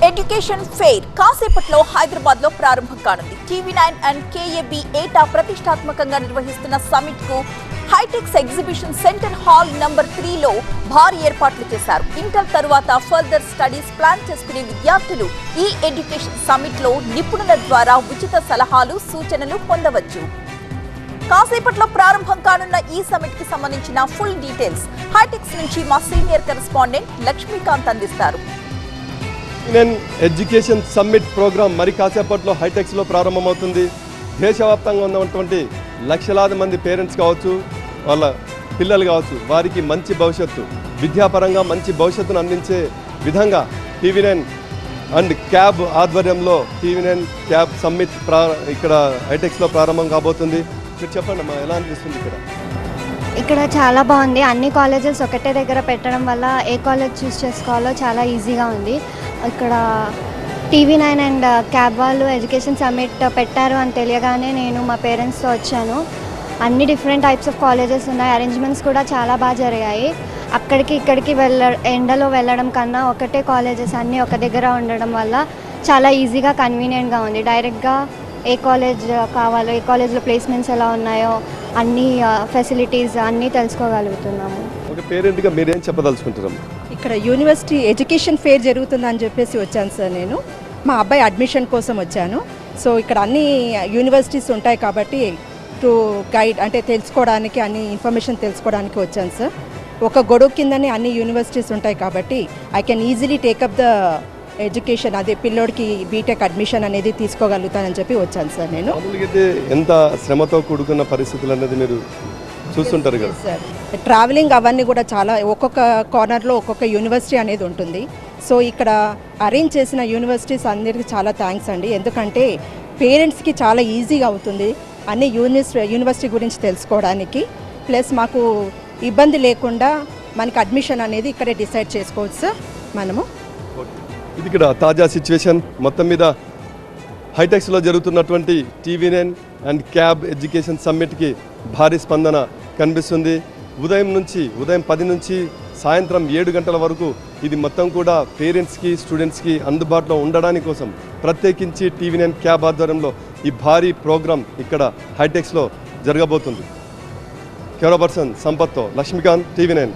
Education fair కాసేపట్లో హైదరాబాద్ లో ప్రారంభం కానుంది. TV9 అండ్ KAB ఏటా ప్రతిష్టాత్మకంగా నిర్వహిస్తున్న సమిట్ కు HITEX exhibition centre hall number 3 లో భారీ ఏర్పాట్లు చేశారు. ఇంటర్ తరువాత ఫర్దర్ స్టడీస్ ప్లాన్ చేసుకునే విద్యార్థులు ఈ ఎడ్యుకేషన్ సమిట్ లో నిపుణుల ద్వారా ఉచిత సలహాలు సూచనలు పొందవచ్చు. కాసేపట్లో ప్రారంభం కానున్న ఈ సమిట్ కి సంబంధించిన ఫుల్ డీటెయిల్స్ హైటెక్స్ నుంచి మా సీనియర్ కరెస్పాండెంట్ లక్ష్మీకాంత్ అందిస్తారు. ఎడ్యుకేషన్ సమ్మిట్ ప్రోగ్రాం మరి కాసేపట్లో హైటెక్స్లో ప్రారంభమవుతుంది. దేశవ్యాప్తంగా ఉన్నటువంటి లక్షలాది మంది పేరెంట్స్ కావచ్చు, వాళ్ళ పిల్లలు కావచ్చు, వారికి మంచి భవిష్యత్తు, విద్యాపరంగా మంచి భవిష్యత్తును అందించే విధంగా TV9 అండ్ క్యాబ్ ఆధ్వర్యంలో TV9 క్యాబ్ సమ్మిట్ ఇక్కడ హైటెక్స్లో ప్రారంభం కాబోతుంది. మీరు చెప్పండి అమ్మా, ఎలా అనిపిస్తుంది ఇక్కడ? చాలా బాగుంది. అన్ని కాలేజెస్ ఒకటే దగ్గర పెట్టడం వల్ల ఏ కాలేజ్ చూస్ చేసుకోవాలో చాలా ఈజీగా ఉంది. ఇక్కడ TV9 అండ్ క్యాబ్ వాళ్ళు ఎడ్యుకేషన్ సమ్మిట్ పెట్టారు అని తెలియగానే నేను మా పేరెంట్స్తో వచ్చాను. అన్ని డిఫరెంట్ టైప్స్ ఆఫ్ కాలేజెస్ ఉన్నాయి. అరేంజ్మెంట్స్ కూడా చాలా బాగా జరిగాయి. అక్కడికి ఇక్కడికి ఎండలో వెళ్ళడం కన్నా ఒకటే కాలేజెస్ అన్నీ ఒక దగ్గర ఉండడం వల్ల చాలా ఈజీగా కన్వీనియంట్గా ఉంది. డైరెక్ట్గా ఏ కాలేజ్ కావాలో, ఏ కాలేజ్లో ప్లేస్మెంట్స్ ఎలా ఉన్నాయో అన్ని ఫెసిలిటీస్ అన్నీ తెలుసుకోగలుగుతున్నాము. ఒక పేరెంట్గా మీరేం చెప్పదలుచుకుంటున్నాం? ఇక్కడ యూనివర్సిటీ ఎడ్యుకేషన్ ఫెయిర్ జరుగుతుందని చెప్పేసి వచ్చాను సార్. నేను మా అబ్బాయి అడ్మిషన్ కోసం వచ్చాను. సో ఇక్కడ అన్ని యూనివర్సిటీస్ ఉంటాయి కాబట్టి టు గైడ్ అంటే తెలుసుకోవడానికి, అన్ని ఇన్ఫర్మేషన్ తెలుసుకోవడానికి వచ్చాను సార్. ఒక గొడవ కిందనే అన్ని యూనివర్సిటీస్ ఉంటాయి కాబట్టి I can easily take up the education, అదే పిల్లోడికి బీటెక్ అడ్మిషన్ అనేది తీసుకోగలుగుతానని చెప్పి వచ్చాను సార్. నేను ఎంత శ్రమతో కూడుకున్న పరిస్థితులు అనేది మీరు చూస్తుంటారు కదా సార్. ట్రావెలింగ్ అవన్నీ కూడా చాలా, ఒక్కొక్క కార్నర్లో ఒక్కొక్క యూనివర్సిటీ అనేది ఉంటుంది. సో ఇక్కడ అరేంజ్ చేసిన యూనివర్సిటీస్ అందరికీ చాలా థ్యాంక్స్ అండి. ఎందుకంటే పేరెంట్స్కి చాలా ఈజీగా అవుతుంది అన్ని యూనివర్సిటీ గురించి తెలుసుకోవడానికి. ప్లస్ మాకు ఇబ్బంది లేకుండా మనకి అడ్మిషన్ అనేది ఇక్కడే డిసైడ్ చేసుకోవచ్చు సార్ మనము. ఇది ఇక్కడ తాజా సిచ్యువేషన్. మొత్తం మీద హైటెక్స్లో జరుగుతున్నటువంటి TV9 అండ్ క్యాబ్ ఎడ్యుకేషన్ సమ్మిట్కి భారీ స్పందన కనిపిస్తుంది. ఉదయం 10 నుంచి సాయంత్రం 7 గంటల వరకు ఇది మొత్తం కూడా పేరెంట్స్కి, స్టూడెంట్స్కి అందుబాటులో ఉండడానికి కోసం ప్రత్యేకించి TV9 క్యాబ్ ఆధ్వర్యంలో ఈ భారీ ప్రోగ్రాం ఇక్కడ హైటెక్స్లో జరగబోతుంది. కెమెరా పర్సన్ సంపత్తో లక్ష్మీకాంత్, TV9.